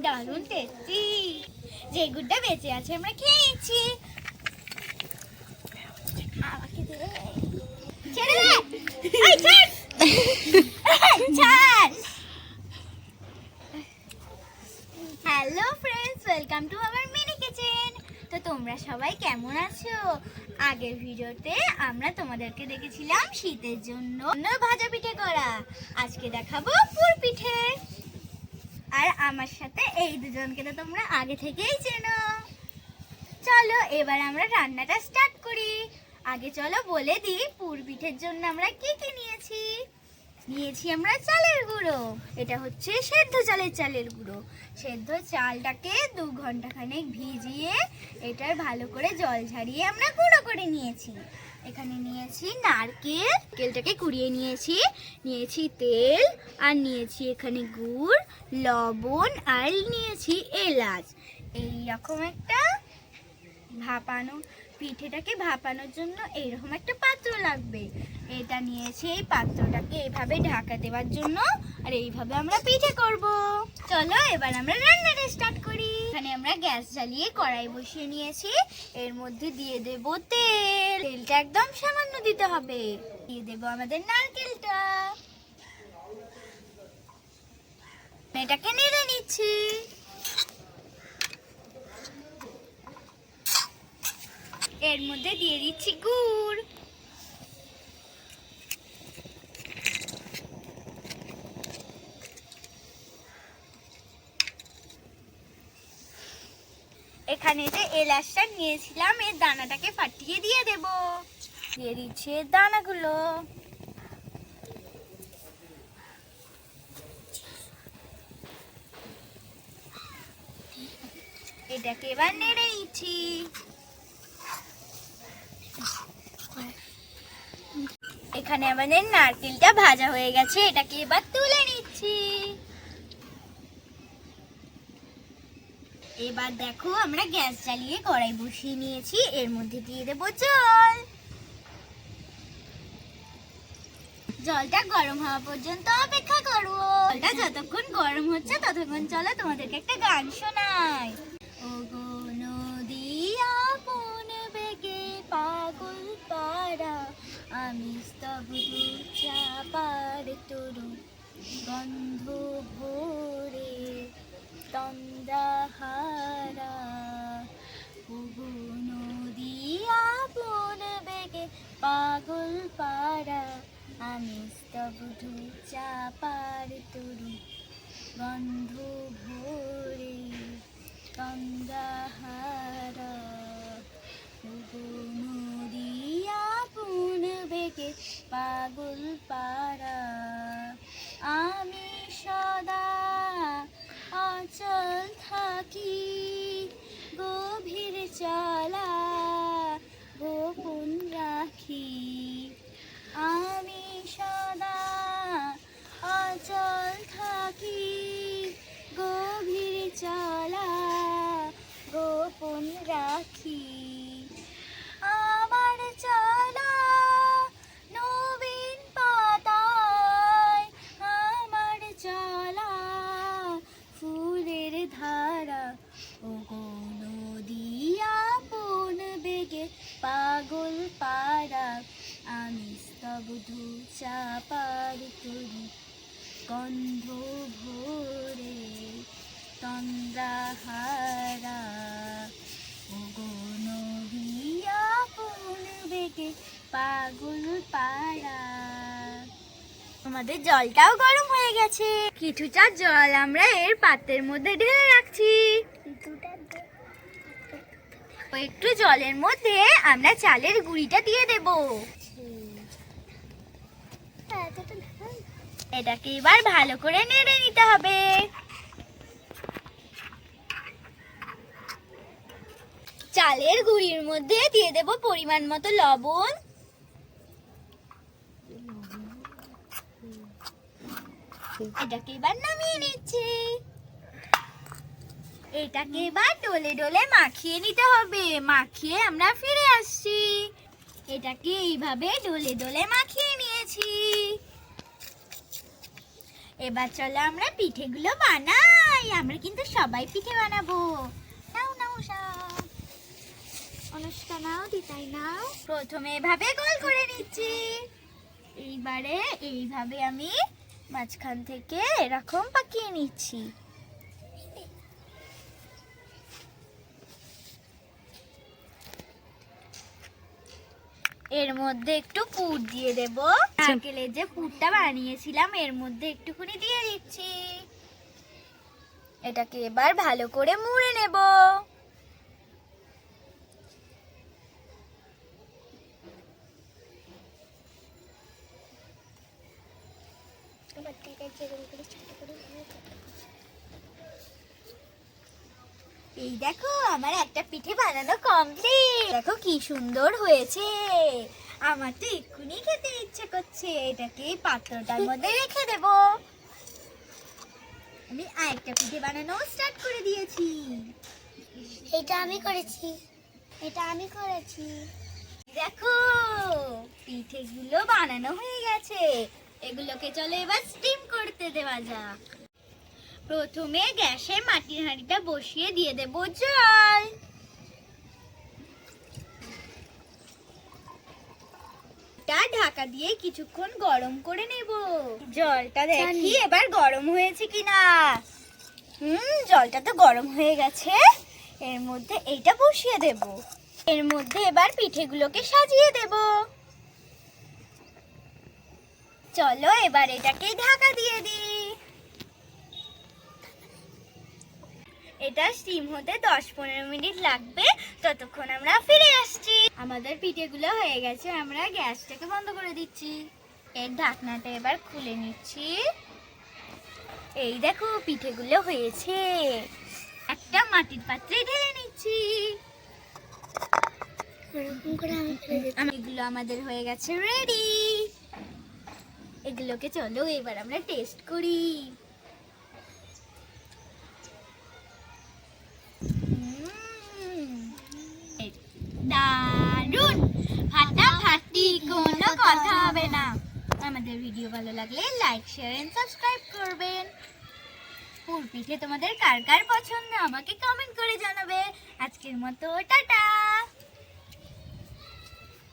দারুণ টেস্টি। যে গুড়টা বেঁচে আছে আমরা খেয়েছি। আমাকে দে। ছেড়ে দে। এই ছাড়। ছাড়। Hello friends, welcome to our mini kitchen. তো তোমরা সবাই কেমন আছো? আগের ভিডিওতে আমরা তোমাদেরকে দেখেছিলাম শীতের জন্য ভাজা পিঠে করা। আজকে দেখাবো পুর পিঠে। আর আমার সাথে এই দুজনকে তো তোমরা আগে থেকেই চেনো। চলো এবার আমরা রান্নাটা স্টার্ট করি। আগে চলো বলে দিই পুর পিঠের জন্য আমরা কি কি নিয়েছি। নিয়েছি আমরা চালের গুঁড়ো। এটা হচ্ছে সেদ্ধ চালের গুঁড়ো। সেদ্ধ চালটাকে 2 ঘন্টা খানেক ভিজিয়ে এটার ভালো করে জল ঝারিয়ে আমরা গুঁড়ো করে নিয়েছি। এখানে নিয়েছি নারকেলটাকে কুড়িয়ে নিয়েছি তেল, আর নিয়েছি এখানে গুড়, লবণ, আর নিয়েছি এলাচ। এইরকম একটা পিঠেটাকে ভাপানোর জন্য এইরকম একটা পাত্র লাগবে। এটা নিয়েছি, এই পাত্রটাকে এইভাবে ঢাকা দেওয়ার জন্য। আর এইভাবে আমরা পিঠে করব। চলো এবার আমরা রান্নাটা স্টার্ট করি। এখানে আমরা গ্যাস জ্বালিয়ে কড়াই বসিয়ে নিয়েছি। এর মধ্যে দিয়ে দেব তেল। তেলটা একদম সামান্য দিতে হবে। দিয়ে দেব আমাদের নারকেলটা। এটাকে নেড়ে নিচ্ছি। এর মধ্যে দিয়ে দিচ্ছি গুড়। এখানে যে এলাচটা নিয়েছিলাম এর দানাটাকে ফাটিয়ে দিয়ে দেব। দিয়ে দিচ্ছি এর দানাগুলো। এটাকে এবার নেড়ে নিচ্ছি। এখানে আমাদের নারকেলটা ভাজা হয়ে গেছে। এটাকে এবার তুলে নিচ্ছি। এবার দেখো আমরা গ্যাস জ্বালিয়ে কড়াই বসিয়ে নিয়েছি। এর মধ্যে দিয়ে দেব জল। জলটা গরম হওয়া পর্যন্ত অপেক্ষা করবো। জলটা যতক্ষণ গরম হচ্ছে ততক্ষণ চলো তোমাদেরকে একটা গান শোনাই। ওগো নদী আপন বেগে পাগল পাড়া, আমি স্তব্ধ চাপার তরু গন্ধ ভরে তন্দ্রাহারা। ওগো নদী আপন বেগে পাগল পাড়া, আমি স্তব্ধ চাপার তরু গন্ধ ভরে তন্দ্রাহারা। ওগো নদী আপন বেগে পাগল পাড়া, আমি সদা অচল থাকি, গভীর চলা গোপন রাখি। আমি সদা অচল থাকি, গভীর চলা গোপন রাখি। আমার চলা নবীন পাতায়, আমার চলা ফুলের ধারা। ওগো নদী আপন বেগে পাগল পাড়া, আমি স্তব্ধ চাপার তরু গন্ধ ভরে তন্দ্রাহারা। ওগো নদী আপন বেগে পাগল পাড়া। আমাদের জলটাও গরম হয়ে গেছে। কিছুটা জল আমরা এর পাত্রের মধ্যে ঢেলে রাখছি। একটু জলের মধ্যে আমরা চালের গুঁড়িটা দিয়ে দেব। এটাকে এবার ভালো করে নেড়ে নিতে হবে। চালের গুঁড়ির মধ্যে দিয়ে দেব পরিমাণ মতো লবণ। এটাকে এবার নামিয়ে নিচ্ছি। এটাকে এবার ডলে ডলে মাখিয়ে নিতে হবে। মাখিয়ে আমরা ফিরে আসছি। এটাকে এইভাবে ডলে ডলে মাখিয়ে নিয়েছি। এবার চলো আমরা পিঠেগুলো বানাই। নাই, আমরা কিন্তু সবাই পিঠে বানাবো। নাও নাও সব, অনুষ্কা নাও, দিতাই নাও। প্রথমে এভাবে গোল করে নিচ্ছি, এইবারে এইভাবে আমি মাঝখান থেকে এরকম পাকিয়ে নিচ্ছি। এর মধ্যে একটু পুর দিয়ে দেব। নারকেলের যে পুরটা বানিয়েছিলাম এর মধ্যে একটুখানি দিয়ে দিচ্ছি। এটাকে এবার ভালো করে মুড়ে নেব। এই দেখো আমার একটা পিঠে বানানো কমপ্লিট। দেখো কি সুন্দর হয়েছে, আমার তো এক্ষুনি খেতে ইচ্ছে করছে। এটাকে পাত্রটার মধ্যে রেখে দেব। আমি আরেকটা পিঠে বানানো স্টার্ট করে দিয়েছি। এটা আমি করেছি, এটা আমি করেছি। দেখো পিঠেগুলো বানানো হয়ে গেছে। এগুলোকে চলো এবার স্টিম করতে দেওয়া যাক। প্রথমে গ্যাসে মাটির হাঁড়িটা বসিয়ে দিয়ে দেব জল। ঢাকা দিয়ে কিছুক্ষণ গরম করে নেব। জলটা দেখি এবার গরম হয়েছে কিনা। জলটা তো গরম হয়ে গেছে। এর মধ্যে এইটা বসিয়ে দেব। এর মধ্যে এবার পিঠেগুলোকে সাজিয়ে দেব। চলো এবার এটাকে ঢাকা দিয়ে দিই। এটা স্টিম হতে 10-15 মিনিট লাগবে, ততক্ষণ আমরা ফিরে আসছি। আমাদের পিঠেগুলো হয়ে গেছে, আমরা গ্যাসটাকে বন্ধ করে দিচ্ছি। এর ঢাকনাটা এবার খুলে নিচ্ছি। এই দেখো পিঠেগুলো হয়েছে। একটা মাটির পাত্রে ঢেলে নিচ্ছি। এগুলো আমাদের হয়ে গেছে রেডি। এগুলোকে চলো এবার আমরা টেস্ট করি। দারুন, ফাটাফাটি, কোনো কথা হবে না। আমাদের ভিডিও ভালো লাগলে লাইক, শেয়ার এন্ড সাবস্ক্রাইব করবেন। পুর পিঠে তোমাদের কার কার পছন্দ আমাকে কমেন্ট করে জানাবে। আজকের মতো টাটা।